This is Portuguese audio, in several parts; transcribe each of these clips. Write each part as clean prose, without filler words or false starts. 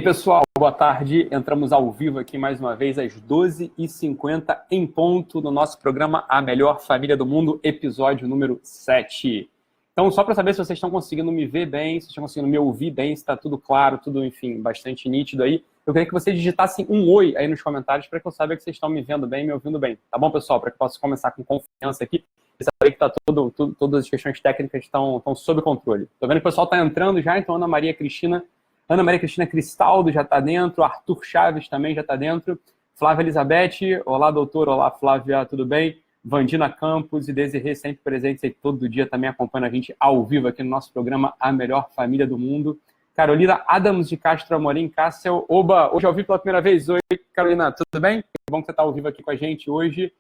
pessoal, boa tarde. Entramos ao vivo aqui mais uma vez às 12h50 em ponto no nosso programa A Melhor Família do Mundo, episódio número 7. Então, só para saber se vocês estão conseguindo me ver bem, se vocês estão conseguindo me ouvir bem, se está tudo claro, tudo, enfim, bastante nítido aí, eu queria que vocês digitassem um oi aí nos comentários para que eu saiba que vocês estão me vendo bem e me ouvindo bem. Tá bom, pessoal? Para que eu possa começar com confiança aqui e saber que todas as questões técnicas estão sob controle. Estou vendo que o pessoal está entrando já, então Ana Maria Cristina Cristaldo já está dentro, Arthur Chaves também já está dentro, Flávia Elizabeth, olá doutor, olá Flávia, tudo bem? Vandina Campos e Desirê sempre presentes aí todo dia, também acompanhando a gente ao vivo aqui no nosso programa A Melhor Família do Mundo. Carolina Adams de Castro Amorim, Cássio, oba, hoje ao vivo pela primeira vez. Oi Carolina, tudo bem? Que bom que você está ao vivo aqui com a gente hoje,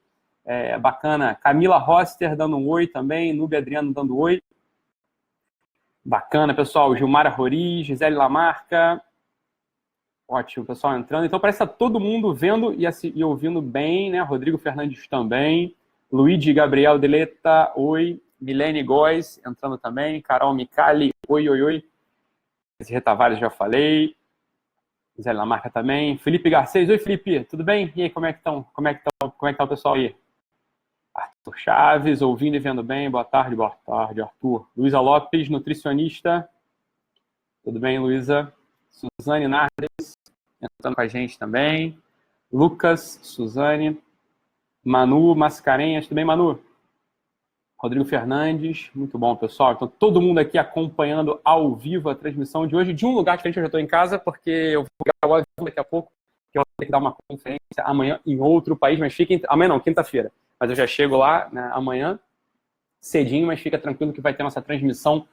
bacana. Camila Roster dando um oi também, Núbia Adriano dando oi. Bacana, pessoal. Gilmara Roriz, Gisele Lamarca. Ótimo, pessoal entrando. Então parece que está todo mundo vendo e ouvindo bem, né? Rodrigo Fernandes também. Luigi Gabriel Deleta, oi. Milene Góes entrando também. Carol Micali, oi, oi, oi. Esse Tavares já falei. Gisele Lamarca também. Felipe Garcês, oi Felipe, tudo bem? E aí, como é que estão? Como é que tá o pessoal aí? Arthur Chaves, ouvindo e vendo bem. Boa tarde, Arthur. Luísa Lopes, nutricionista. Tudo bem, Luísa? Suzane Nardes, entrando com a gente também. Lucas, Suzane. Manu Mascarenhas, tudo bem, Manu? Rodrigo Fernandes, muito bom, pessoal. Então, todo mundo aqui acompanhando ao vivo a transmissão de hoje, de um lugar diferente. Eu já estou em casa, porque eu vou gravar daqui a pouco, que eu vou ter que dar uma conferência amanhã em outro país, mas fiquem... Amanhã não, quinta-feira. Mas eu já chego lá, né, amanhã, cedinho, mas fica tranquilo que vai ter nossa transmissão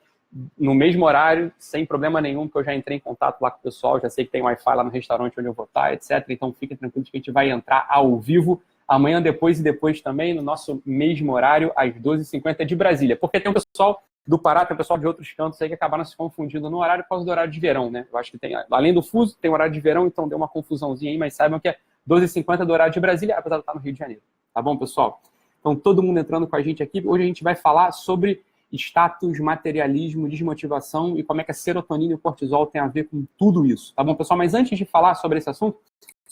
no mesmo horário, sem problema nenhum, porque eu já entrei em contato lá com o pessoal, já sei que tem Wi-Fi lá no restaurante onde eu vou estar, etc. Então fiquem tranquilos que a gente vai entrar ao vivo amanhã, depois e depois também, no nosso mesmo horário, às 12h50 de Brasília. Porque tem um pessoal do Pará, tem um pessoal de outros cantos aí que acabaram se confundindo no horário por causa do horário de verão, né? Eu acho que tem, além do fuso, tem o horário de verão, então deu uma confusãozinha aí, mas saibam que é 12h50 do horário de Brasília, apesar de estar no Rio de Janeiro. Tá bom, pessoal? Então, todo mundo entrando com a gente aqui. Hoje a gente vai falar sobre status, materialismo, desmotivação e como é que a serotonina e o cortisol têm a ver com tudo isso. Tá bom, pessoal? Mas antes de falar sobre esse assunto,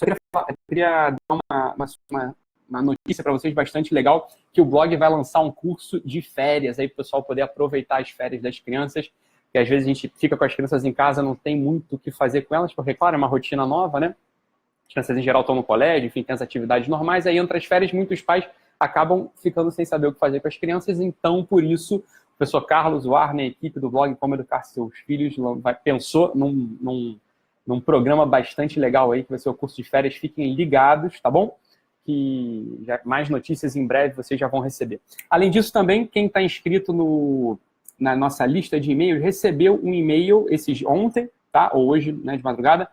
eu queria dar uma notícia para vocês bastante legal, que o blog vai lançar um curso de férias aí para o pessoal poder aproveitar as férias das crianças, que às vezes a gente fica com as crianças em casa, não tem muito o que fazer com elas, porque, claro, é uma rotina nova, né? As crianças em geral estão no colégio, enfim, tem as atividades normais, aí entra as férias, muitos pais acabam ficando sem saber o que fazer com as crianças, então, por isso, o professor Carlos Warner, a equipe do blog Como Educar Seus Filhos, pensou num programa bastante legal aí, que vai ser o curso de férias. Fiquem ligados, tá bom? Que mais notícias em breve vocês já vão receber. Além disso, também, quem está inscrito na nossa lista de e-mails, recebeu um e-mail ontem, tá? Ou hoje, né, de madrugada,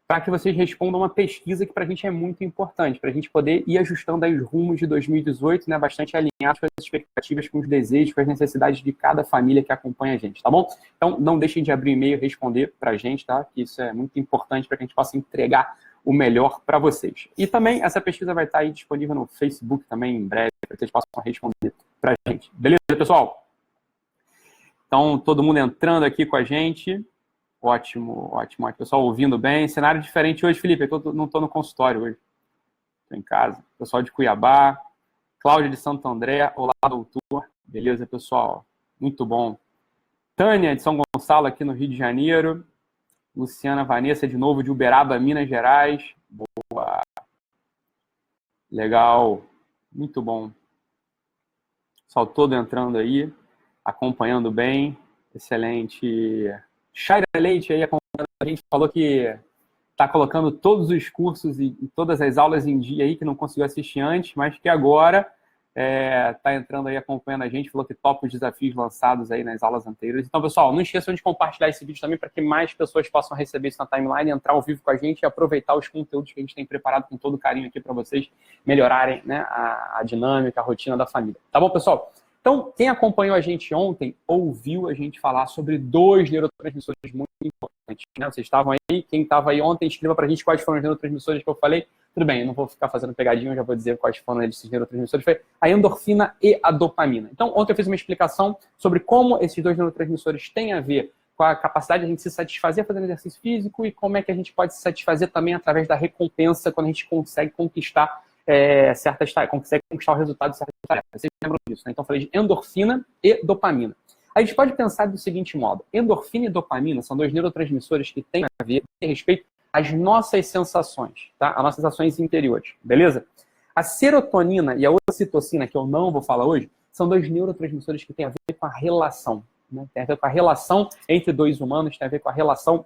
para que vocês respondam uma pesquisa que para a gente é muito importante, para a gente poder ir ajustando aí os rumos de 2018, né, bastante alinhados com as expectativas, com os desejos, com as necessidades de cada família que acompanha a gente, tá bom? Então, não deixem de abrir o e-mail e responder para a gente, tá? Que isso é muito importante para que a gente possa entregar o melhor para vocês. E também, essa pesquisa vai estar aí disponível no Facebook também em breve, para que vocês possam responder para a gente. Beleza, pessoal? Então, todo mundo entrando aqui com a gente. Ótimo. Pessoal ouvindo bem. Cenário diferente hoje, Felipe. Eu não estou no consultório hoje. Estou em casa. Pessoal de Cuiabá. Cláudia de Santo André. Olá, doutor. Beleza, pessoal? Muito bom. Tânia de São Gonçalo, aqui no Rio de Janeiro. Luciana Vanessa, de novo, de Uberaba, Minas Gerais. Boa. Legal. Muito bom. Pessoal todo entrando aí. Acompanhando bem. Excelente. Shaira Leite aí acompanhando a gente, falou que está colocando todos os cursos e todas as aulas em dia aí, que não conseguiu assistir antes, mas que agora está entrando aí acompanhando a gente, falou que topa os desafios lançados aí nas aulas anteriores. Então, pessoal, não esqueçam de compartilhar esse vídeo também para que mais pessoas possam receber isso na timeline, entrar ao vivo com a gente e aproveitar os conteúdos que a gente tem preparado com todo carinho aqui para vocês melhorarem, né, a dinâmica, a rotina da família. Tá bom, pessoal? Então, quem acompanhou a gente ontem, ouviu a gente falar sobre 2 neurotransmissores muito importantes, né? Vocês estavam aí, quem estava aí ontem, escreva pra gente quais foram os neurotransmissores que eu falei. Tudo bem, eu não vou ficar fazendo pegadinha, eu já vou dizer quais foram esses neurotransmissores. Foi a endorfina e a dopamina. Então, ontem eu fiz uma explicação sobre como esses 2 neurotransmissores têm a ver com a capacidade de a gente se satisfazer fazendo exercício físico e como é que a gente pode se satisfazer também através da recompensa quando a gente consegue conquistar certas tarefas, consegue conquistar o resultado de certas tarefas. Vocês lembram disso, né? Então eu falei de endorfina e dopamina. A gente pode pensar do seguinte modo: endorfina e dopamina são dois neurotransmissores que têm a ver a respeito às nossas sensações, tá? As nossas sensações interiores, beleza? A serotonina e a ocitocina, que eu não vou falar hoje, são dois neurotransmissores que têm a ver com a relação, né? Tem a ver com a relação entre dois humanos, tem a ver com a relação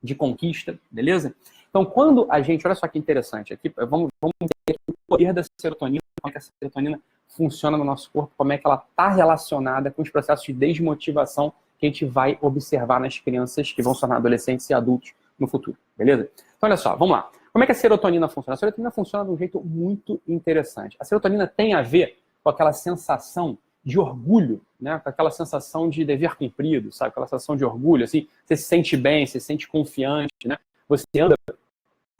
de conquista, beleza? Então, quando a gente... Olha só que interessante. Aqui, vamos entender o poder da serotonina, como é que a serotonina funciona no nosso corpo, como é que ela está relacionada com os processos de desmotivação que a gente vai observar nas crianças que vão se tornar adolescentes e adultos no futuro, beleza? Então, olha só, vamos lá. Como é que a serotonina funciona? A serotonina funciona de um jeito muito interessante. A serotonina tem a ver com aquela sensação de orgulho, né? Com aquela sensação de dever cumprido, sabe? Aquela sensação de orgulho, assim, você se sente bem, você se sente confiante, né? Você anda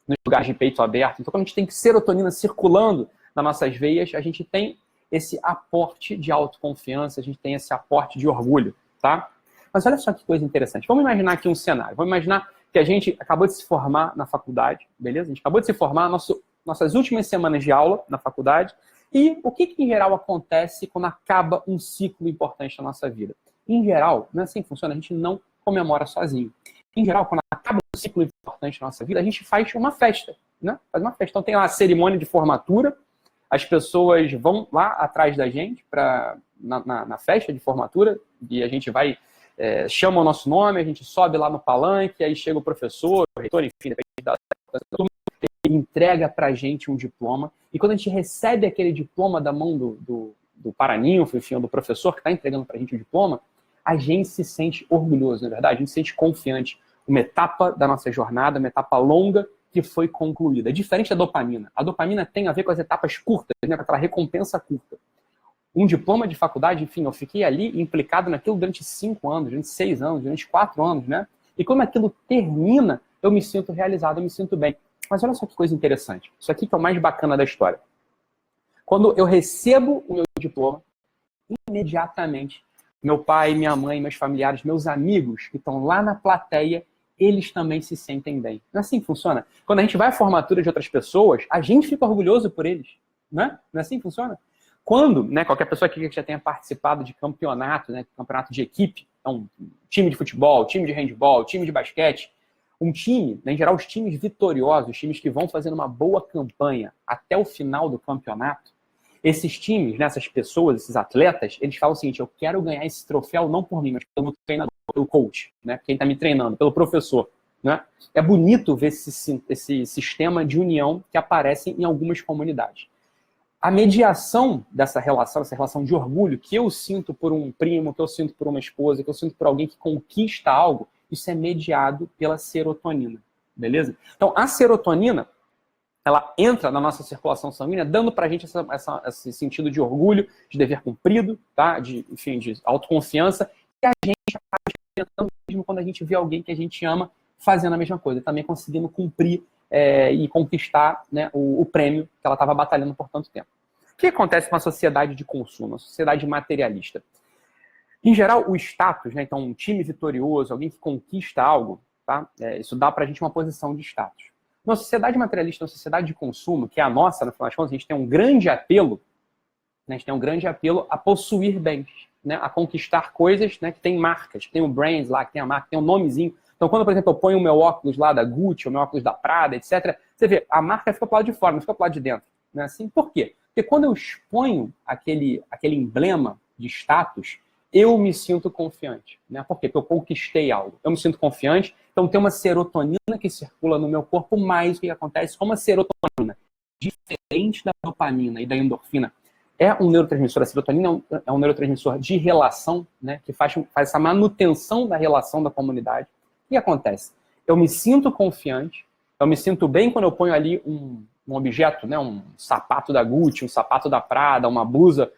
nos lugares de peito aberto. Então, quando a gente tem serotonina circulando nas nossas veias, a gente tem esse aporte de autoconfiança, a gente tem esse aporte de orgulho, tá? Mas olha só que coisa interessante. Vamos imaginar aqui um cenário. Vamos imaginar que a gente acabou de se formar na faculdade, beleza? A gente acabou de se formar nossas últimas semanas de aula na faculdade. E o que em geral acontece quando acaba um ciclo importante na nossa vida? Em geral, não é assim que funciona, a gente não comemora sozinho. Em geral, quando acaba um ciclo importante na nossa vida, a gente faz uma festa, né? Faz uma festa. Então tem lá a cerimônia de formatura, as pessoas vão lá atrás da gente na festa de formatura e a gente vai, chama o nosso nome, a gente sobe lá no palanque, aí chega o professor, o reitor, enfim, depende da turma, ele entrega pra gente um diploma. E quando a gente recebe aquele diploma da mão do paraninfo, enfim, do professor que está entregando pra gente o diploma, a gente se sente orgulhoso, na verdade, a gente se sente confiante. Uma etapa da nossa jornada, uma etapa longa que foi concluída. É diferente da dopamina. A dopamina tem a ver com as etapas curtas, né, com aquela recompensa curta. Um diploma de faculdade, enfim, eu fiquei ali implicado naquilo durante 5 anos, durante 6 anos, durante 4 anos, né? E quando aquilo termina, eu me sinto realizado, eu me sinto bem. Mas olha só que coisa interessante. Isso aqui que é o mais bacana da história. Quando eu recebo o meu diploma, imediatamente, meu pai, minha mãe, meus familiares, meus amigos que estão lá na plateia, eles também se sentem bem. Não é assim que funciona? Quando a gente vai à formatura de outras pessoas, a gente fica orgulhoso por eles. Não é? Não é assim que funciona? Quando, né, qualquer pessoa aqui que já tenha participado de campeonato, né, campeonato de equipe, então, time de futebol, time de handebol, time de basquete, um time, né, em geral os times vitoriosos, os times que vão fazendo uma boa campanha até o final do campeonato, esses times, né, essas pessoas, esses atletas, eles falam o seguinte: eu quero ganhar esse troféu não por mim, mas pelo treinador, pelo coach, né, quem está me treinando, pelo professor. Né? É bonito ver esse sistema de união que aparece em algumas comunidades. A mediação dessa relação, essa relação de orgulho que eu sinto por um primo, que eu sinto por uma esposa, que eu sinto por alguém que conquista algo, isso é mediado pela serotonina, beleza? Então, a serotonina, ela entra na nossa circulação sanguínea, dando pra gente esse sentido de orgulho, de dever cumprido, tá? Enfim, de autoconfiança, e a gente acaba experimentando mesmo quando a gente vê alguém que a gente ama fazendo a mesma coisa, também conseguindo cumprir e conquistar, né, o prêmio que ela estava batalhando por tanto tempo. O que acontece com a sociedade de consumo, a sociedade materialista? Em geral, o status, né, então um time vitorioso, alguém que conquista algo, tá? Isso dá pra gente uma posição de status. Na sociedade materialista, na sociedade de consumo, que é a nossa, no final das contas, a gente tem um grande apelo, né, a gente tem um grande apelo a possuir bens, né, a conquistar coisas, né, que tem marcas, que tem o brand lá, que tem a marca, tem um nomezinho. Então, quando, por exemplo, eu ponho o meu óculos lá da Gucci, o meu óculos da Prada, etc., você vê, a marca fica pro lado de fora, não fica pro lado de dentro. Né? Assim, por quê? Porque quando eu exponho aquele emblema de status, eu me sinto confiante. Né? Por quê? Porque eu conquistei algo. Eu me sinto confiante, então tem uma serotonina que circula no meu corpo, mais o que acontece com uma serotonina diferente da dopamina e da endorfina. É um neurotransmissor, a serotonina é um neurotransmissor de relação, né, que faz essa manutenção da relação da comunidade. O que acontece? Eu me sinto confiante, eu me sinto bem quando eu ponho ali um objeto, né, um sapato da Gucci, um sapato da Prada, uma blusa,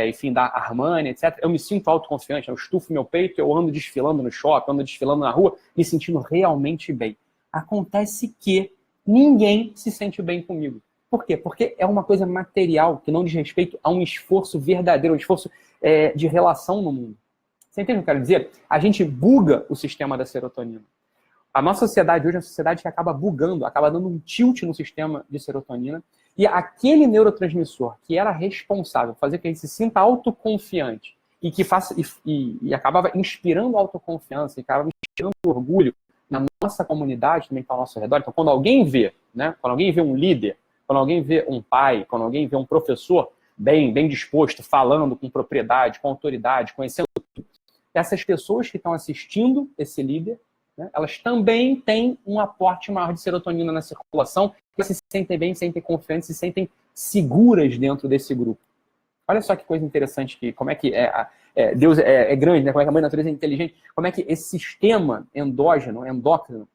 enfim, da Armani, etc. Eu me sinto autoconfiante, eu estufo meu peito, eu ando desfilando no shopping, ando desfilando na rua, me sentindo realmente bem. Acontece que ninguém se sente bem comigo. Por quê? Porque é uma coisa material que não diz respeito a um esforço verdadeiro, um esforço de relação no mundo. Você entende o que eu quero dizer? A gente buga o sistema da serotonina. A nossa sociedade hoje é uma sociedade que acaba bugando, acaba dando um tilt no sistema de serotonina. E aquele neurotransmissor que era responsável por fazer que a gente se sinta autoconfiante e que faça e acabava inspirando autoconfiança, e acabava inspirando orgulho na nossa comunidade, também que está ao nosso redor. Então, quando alguém vê, né, quando alguém vê um líder, quando alguém vê um pai, quando alguém vê um professor bem disposto, falando com propriedade, com autoridade, conhecendo tudo, essas pessoas que estão assistindo esse líder, né, elas também têm um aporte maior de serotonina na circulação, e se sentem bem, se sentem confiantes, se sentem seguras dentro desse grupo. Olha só que coisa interessante, como é que Deus é grande, né? Como é que a mãe natureza é inteligente, como é que esse sistema endógeno, endócrino,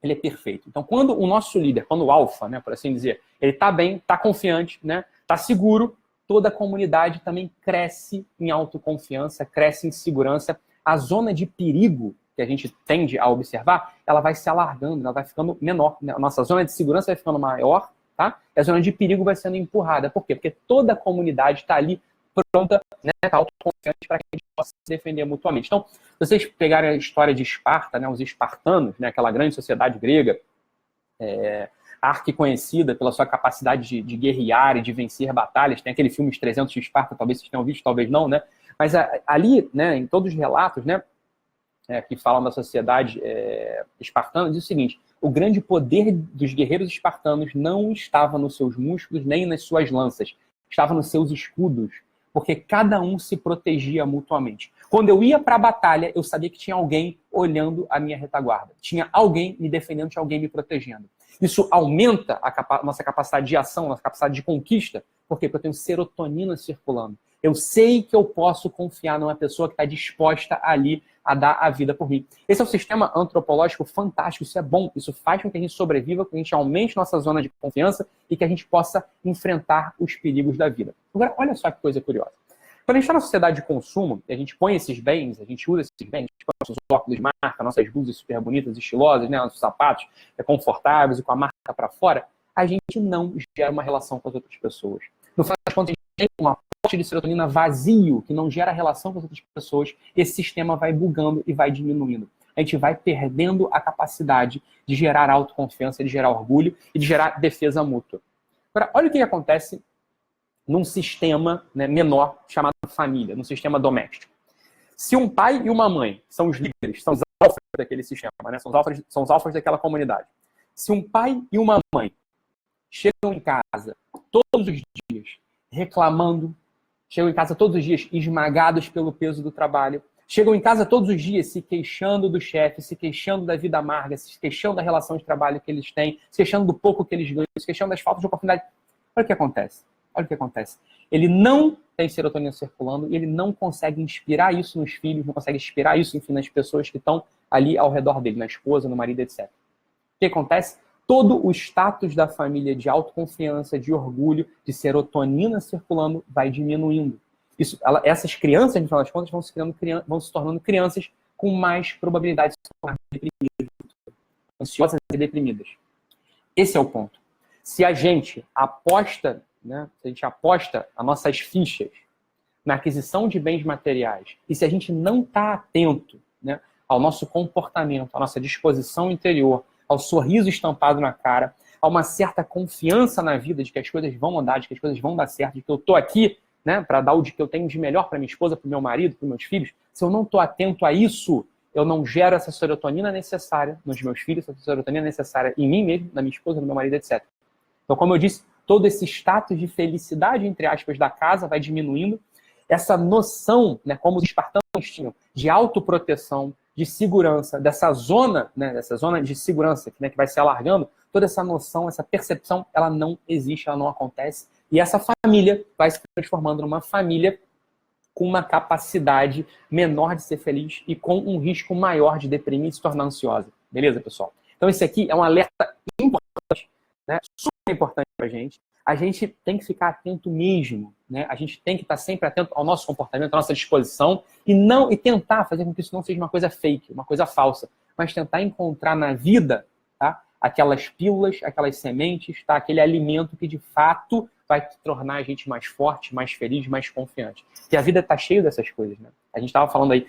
ele é perfeito. Então, quando o nosso líder, quando o alfa, né, por assim dizer, ele está bem, está confiante, né, está seguro, toda a comunidade também cresce em autoconfiança, cresce em segurança. A zona de perigo que a gente tende a observar, ela vai se alargando, ela vai ficando menor. A nossa zona de segurança vai ficando maior, tá? E a zona de perigo vai sendo empurrada. Por quê? Porque toda a comunidade está ali pronta, né, está autoconfiante para que a gente possa se defender mutuamente. Então, se vocês pegarem a história de Esparta, né, os espartanos, né, aquela grande sociedade grega, arquiconhecida pela sua capacidade de guerrear e de vencer batalhas, tem aquele filme Os 300 de Esparta, talvez vocês tenham visto, talvez não, né? Mas ali, né, em todos os relatos, né, que falam da sociedade espartana, diz o seguinte: o grande poder dos guerreiros espartanos não estava nos seus músculos nem nas suas lanças, estava nos seus escudos, porque cada um se protegia mutuamente. Quando eu ia para a batalha, eu sabia que tinha alguém olhando a minha retaguarda, tinha alguém me defendendo, tinha alguém me protegendo. Isso aumenta a nossa capacidade de ação, nossa capacidade de conquista. Por quê? Porque eu tenho serotonina circulando. Eu sei que eu posso confiar numa pessoa que está disposta ali a dar a vida por mim. Esse é um sistema antropológico fantástico, isso é bom, isso faz com que a gente sobreviva, que a gente aumente nossa zona de confiança e que a gente possa enfrentar os perigos da vida. Agora, olha só que coisa curiosa. Quando a gente está na sociedade de consumo, e a gente põe esses bens, a gente usa esses bens, a gente põe nossos óculos de marca, nossas blusas super bonitas, estilosas, né, nossos sapatos confortáveis e com a marca para fora, a gente não gera uma relação com as outras pessoas. No final das contas, a gente tem um aporte de serotonina vazio, que não gera relação com as outras pessoas, esse sistema vai bugando e vai diminuindo. A gente vai perdendo a capacidade de gerar autoconfiança, de gerar orgulho e de gerar defesa mútua. Agora, olha o que acontece num sistema, né, menor chamado família, num sistema doméstico. Se um pai e uma mãe são os líderes, são os alfas daquele sistema, né, são os alfas daquela comunidade. Se um pai e uma mãe chegam em casa todos os dias reclamando, chegam em casa todos os dias esmagados pelo peso do trabalho, chegam em casa todos os dias se queixando do chefe, se queixando da vida amarga, se queixando da relação de trabalho que eles têm, se queixando do pouco que eles ganham, se queixando das faltas de oportunidade. Olha o que acontece. Olha o que acontece. Ele não tem serotonina circulando e ele não consegue inspirar isso nos filhos, não consegue inspirar isso, enfim, nas pessoas que estão ali ao redor dele, na esposa, no marido, etc. O que acontece? Todo o status da família de autoconfiança, de orgulho, de serotonina circulando vai diminuindo. Essas crianças, no final das contas, vão se tornando crianças com mais probabilidade de se tornar deprimidas, ansiosas e deprimidas. Esse é o ponto. Se a gente aposta, né, se a gente aposta as nossas fichas na aquisição de bens materiais e se a gente não está atento, né, ao nosso comportamento, à nossa disposição interior, ao sorriso estampado na cara, a uma certa confiança na vida de que as coisas vão andar, de que as coisas vão dar certo, de que eu estou aqui, né, para dar o que eu tenho de melhor para minha esposa, para o meu marido, para os meus filhos, se eu não estou atento a isso, eu não gero essa serotonina necessária nos meus filhos, essa serotonina necessária em mim mesmo, na minha esposa, no meu marido, etc. Então, como eu disse, todo esse status de felicidade, entre aspas, da casa vai diminuindo. Essa noção, né, como os espartanos tinham, de autoproteção, de segurança, dessa zona, né, dessa zona de segurança, né, que vai se alargando, toda essa noção, essa percepção, ela não existe, ela não acontece. E essa família vai se transformando numa família com uma capacidade menor de ser feliz e com um risco maior de deprimir e se tornar ansiosa. Beleza, pessoal? Então, esse aqui é um alerta importante, né, super importante para a gente. A gente tem que ficar atento mesmo, né? A gente tem que estar sempre atento ao nosso comportamento, à nossa disposição e tentar fazer com que isso não seja uma coisa fake, uma coisa falsa, mas tentar encontrar na vida, tá, aquelas pílulas, aquelas sementes, tá? Aquele alimento que de fato vai tornar a gente mais forte, mais feliz, mais confiante. E a vida está cheia dessas coisas, né? A gente estava falando aí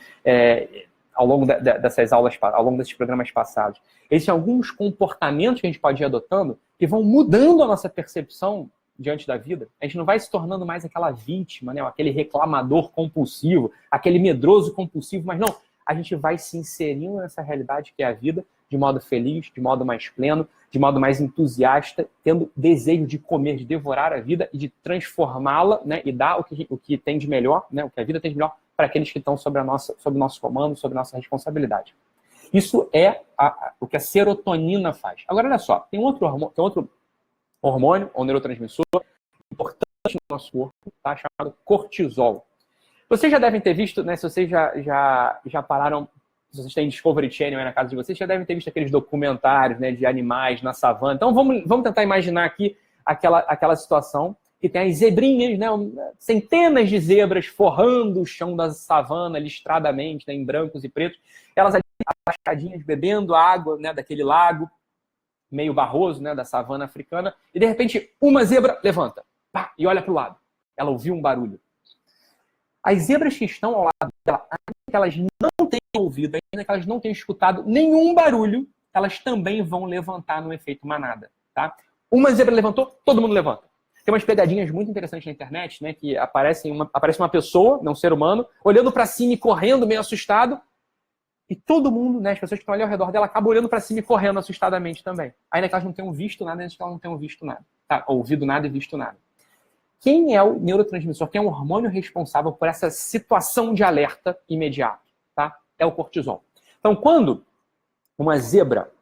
ao longo dessas aulas, ao longo desses programas passados. Existem alguns comportamentos que a gente pode ir adotando que vão mudando a nossa percepção diante da vida. A gente não vai se tornando mais aquela vítima, né? Aquele reclamador compulsivo, aquele medroso compulsivo, mas não. A gente vai se inserindo nessa realidade que é a vida de modo feliz, de modo mais pleno, de modo mais entusiasta, tendo desejo de comer, de devorar a vida e de transformá-la, né? E dar o que tem de melhor, né? O que a vida tem de melhor para aqueles que estão sob o nosso comando, sob a nossa responsabilidade. Isso é o que a serotonina faz. Agora, olha só, tem outro hormônio ou neurotransmissor importante no nosso corpo, tá? Chamado cortisol. Vocês já devem ter visto, né? Se vocês já pararam, se vocês têm Discovery Channel aí na casa de vocês, já devem ter visto aqueles documentários, né, de animais na savana. Então vamos tentar imaginar aqui aquela situação que tem as zebrinhas, né, centenas de zebras forrando o chão da savana listradamente, né, em brancos e pretos. Elas ali abaixadinhas, bebendo água, né, daquele lago meio barroso, né, da savana africana. E de repente uma zebra levanta, pá, e olha para o lado. Ela ouviu um barulho. As zebras que estão ao lado dela, ainda que elas não tenham ouvido, ainda que elas não tenham escutado nenhum barulho, elas também vão levantar no efeito manada, tá? Uma zebra levantou, todo mundo levanta. Tem umas pegadinhas muito interessantes na internet, né? Que aparece uma pessoa, um ser humano, olhando para cima e correndo, meio assustado, e todo mundo, né? As pessoas que estão ali ao redor dela acabam olhando para cima e correndo assustadamente também. Ainda que elas não tenham visto nada, ainda que elas não tenham visto nada, tá? Ouvido nada e visto nada. Quem é o neurotransmissor? Quem é o hormônio responsável por essa situação de alerta imediato? Tá? É o cortisol. Então, quando uma zebra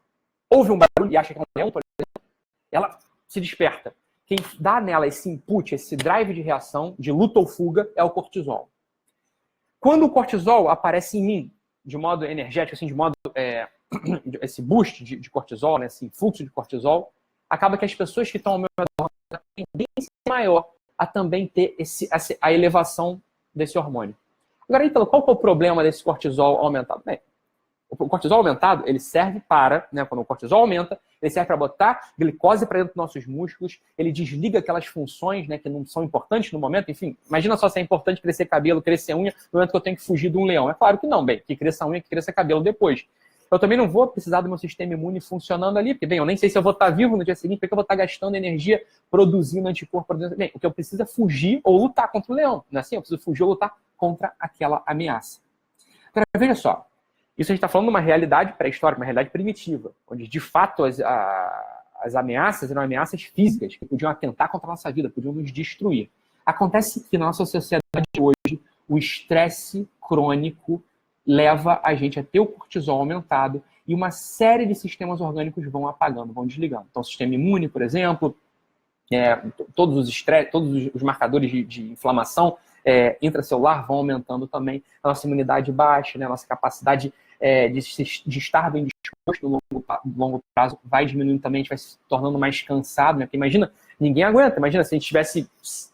ouve um barulho e acha que é um leão, por exemplo, ela se desperta. Quem dá nela esse input, esse drive de reação, de luta ou fuga, é o cortisol. Quando o cortisol aparece em mim, de modo energético, assim, de modo esse boost de cortisol, né, esse influxo de cortisol, acaba que as pessoas que estão ao meu redor têm tendência maior a também ter a elevação desse hormônio. Agora, então, qual que é o problema desse cortisol aumentado? Bem, o cortisol aumentado, ele serve para, né, quando o cortisol aumenta, ele serve para botar glicose para dentro dos nossos músculos, ele desliga aquelas funções, né, que não são importantes no momento. Enfim, imagina só se é importante crescer cabelo, crescer unha, no momento que eu tenho que fugir de um leão. É claro que não, bem, que cresça unha, que cresça cabelo depois. Eu também não vou precisar do meu sistema imune funcionando ali, porque, bem, eu nem sei se eu vou estar vivo no dia seguinte, porque eu vou estar gastando energia produzindo anticorpo. Bem, o que eu preciso é fugir ou lutar contra o leão. Não é assim? Eu preciso fugir ou lutar contra aquela ameaça. Agora, veja só. Isso a gente está falando de uma realidade pré-histórica, uma realidade primitiva, onde, de fato, as ameaças eram ameaças físicas, que podiam atentar contra a nossa vida, podiam nos destruir. Acontece que na nossa sociedade hoje, o estresse crônico leva a gente a ter o cortisol aumentado e uma série de sistemas orgânicos vão apagando, vão desligando. Então, o sistema imune, por exemplo, todos os marcadores de inflamação intracelular vão aumentando também. A nossa imunidade baixa, né? A nossa capacidade de estar bem disposto no longo prazo vai diminuindo também, a gente vai se tornando mais cansado, né? Porque imagina, ninguém aguenta. Imagina se a gente tivesse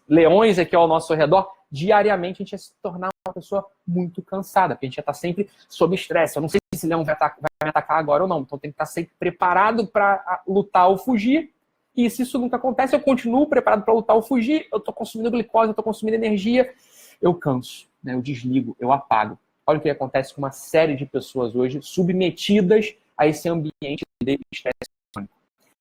leões aqui ao nosso redor, diariamente a gente ia se tornar uma pessoa muito cansada, porque a gente ia estar sempre sob estresse. Eu não sei se esse leão vai me atacar agora ou não, então tem que estar sempre preparado para lutar ou fugir. E se isso nunca acontece, eu continuo preparado para lutar ou fugir, eu estou consumindo glicose, eu estou consumindo energia, eu canso, né? Eu desligo, eu apago. Olha o que acontece com uma série de pessoas hoje submetidas a esse ambiente de estresse crônico.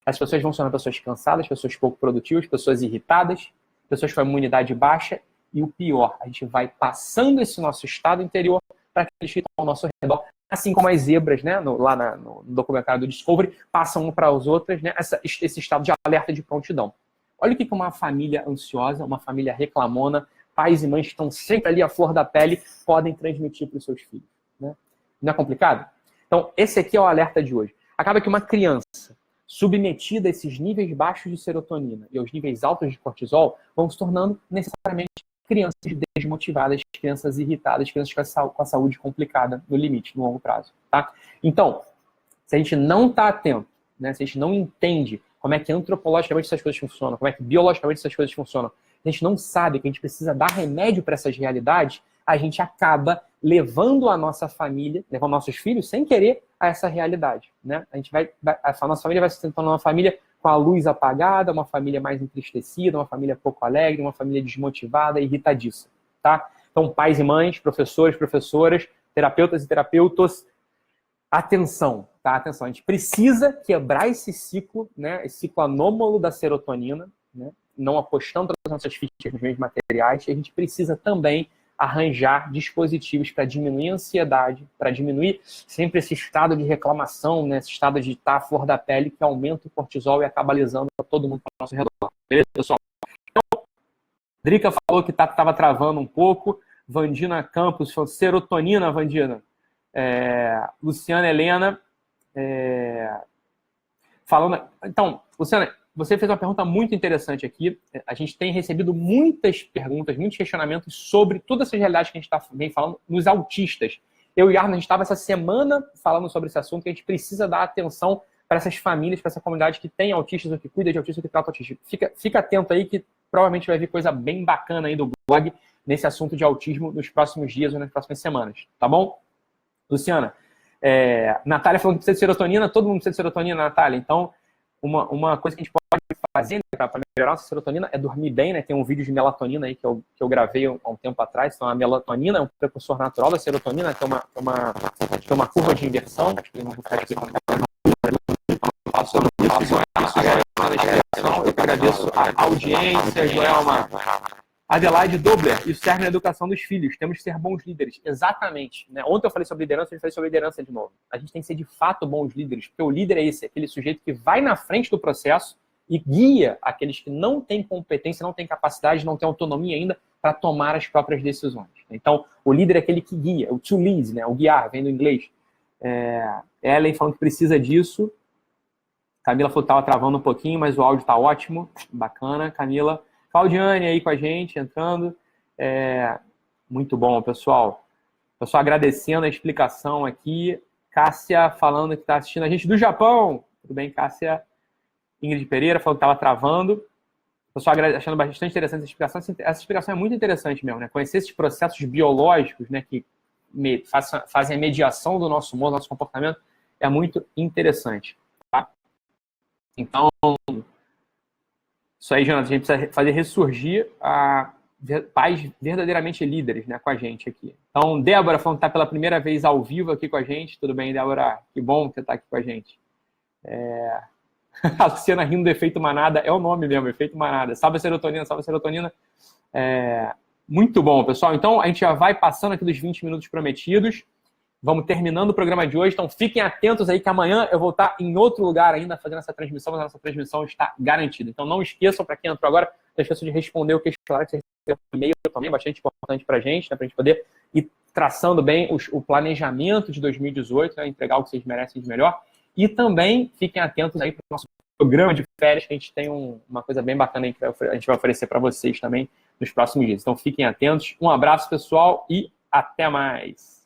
As pessoas vão sendo pessoas cansadas, pessoas pouco produtivas, pessoas irritadas, pessoas com a imunidade baixa. E o pior, a gente vai passando esse nosso estado interior para aqueles que estão ao nosso redor, assim como as zebras, né, lá no documentário do Discovery, passam uma para as outras, né, esse estado de alerta de prontidão. Olha o que uma família ansiosa, uma família reclamona, pais e mães que estão sempre ali à flor da pele, podem transmitir para os seus filhos. Né? Não é complicado? Então, esse aqui é o alerta de hoje. Acaba que uma criança submetida a esses níveis baixos de serotonina e aos níveis altos de cortisol vão se tornando necessariamente crianças desmotivadas, crianças irritadas, crianças com a saúde complicada no limite, no longo prazo. Tá? Então, se a gente não está atento, né, se a gente não entende como é que antropologicamente essas coisas funcionam, como é que biologicamente essas coisas funcionam, a gente não sabe que a gente precisa dar remédio para essas realidades, a gente acaba levando a nossa família, levando nossos filhos, sem querer, a essa realidade, né? A nossa família vai se tornando uma família com a luz apagada, uma família mais entristecida, uma família pouco alegre, uma família desmotivada e irritadiça, tá? Então, pais e mães, professores, professoras, terapeutas e terapeutas, atenção, tá? Atenção, a gente precisa quebrar esse ciclo, né? Esse ciclo anômalo da serotonina, né? Não apostando todas as nossas fichas nos meios materiais, e a gente precisa também arranjar dispositivos para diminuir a ansiedade, para diminuir sempre esse estado de reclamação, né? Esse estado de estar à flor da pele, que aumenta o cortisol e acaba lesando todo mundo ao nosso redor. Beleza, pessoal? Então, Drica falou que estava travando um pouco. Vandina Campos falou serotonina, Vandina. Luciana Helena falando... Então, Luciana, você fez uma pergunta muito interessante aqui. A gente tem recebido muitas perguntas, muitos questionamentos sobre toda essa realidade que a gente vem falando nos autistas. Eu e Arno, a gente estava essa semana falando sobre esse assunto, que a gente precisa dar atenção para essas famílias, para essa comunidade que tem autistas, ou que cuida de autistas, ou que trata autistas. Fica atento aí que provavelmente vai vir coisa bem bacana aí do blog nesse assunto de autismo nos próximos dias ou nas próximas semanas, tá bom? Luciana, Natália falando que precisa de serotonina, todo mundo precisa de serotonina, Natália. Então, uma coisa que a gente pode fazer, né, para melhorar a nossa serotonina é dormir bem, né? Tem um vídeo de melatonina aí que eu gravei há um tempo atrás. Então, a melatonina é um precursor natural da serotonina, tem uma curva de inversão. Eu que agradeço a audiência, Joelma. Adelaide Dobler, isso serve na educação dos filhos. Temos que ser bons líderes. Exatamente. Né? Ontem eu falei sobre liderança, hoje falei sobre liderança de novo. A gente tem que ser de fato bons líderes, porque o líder é esse, aquele sujeito que vai na frente do processo e guia aqueles que não têm competência, não têm capacidade, não têm autonomia ainda para tomar as próprias decisões. Então, o líder é aquele que guia, o to lead, né? O guiar, vem do inglês. Ellen falando que precisa disso. Camila falou que estava travando um pouquinho, mas o áudio está ótimo. Bacana, Camila. Claudiane aí com a gente, entrando. Muito bom, pessoal. Pessoal agradecendo a explicação aqui. Cássia falando que está assistindo a gente do Japão. Tudo bem, Cássia? Ingrid Pereira falou que estava travando. Pessoal achando bastante interessante essa explicação. Essa explicação é muito interessante mesmo, né? Conhecer esses processos biológicos, né, que fazem a mediação do nosso humor, do nosso comportamento, é muito interessante. Tá? Então, isso aí, Jonathan, a gente precisa fazer ressurgir pais verdadeiramente líderes, né, com a gente aqui. Então, Débora falando que está pela primeira vez ao vivo aqui com a gente. Tudo bem, Débora? Que bom que você está aqui com a gente. A Luciana rindo do efeito manada, é o nome mesmo, efeito manada. Salve a serotonina, salve a serotonina. Muito bom, pessoal. Então, a gente já vai passando aqui dos 20 minutos prometidos. Vamos terminando o programa de hoje. Então, fiquem atentos aí que amanhã eu vou estar em outro lugar ainda fazendo essa transmissão, mas a nossa transmissão está garantida. Então, não esqueçam, para quem entrou agora, não esqueçam de responder o questionário que você recebeu no e-mail também, bastante importante para a gente, né, para a gente poder ir traçando bem o planejamento de 2018, né, entregar o que vocês merecem de melhor. E também fiquem atentos aí para o nosso programa de férias, que a gente tem uma coisa bem bacana aí que a gente vai oferecer para vocês também nos próximos dias. Então, fiquem atentos. Um abraço, pessoal, e até mais!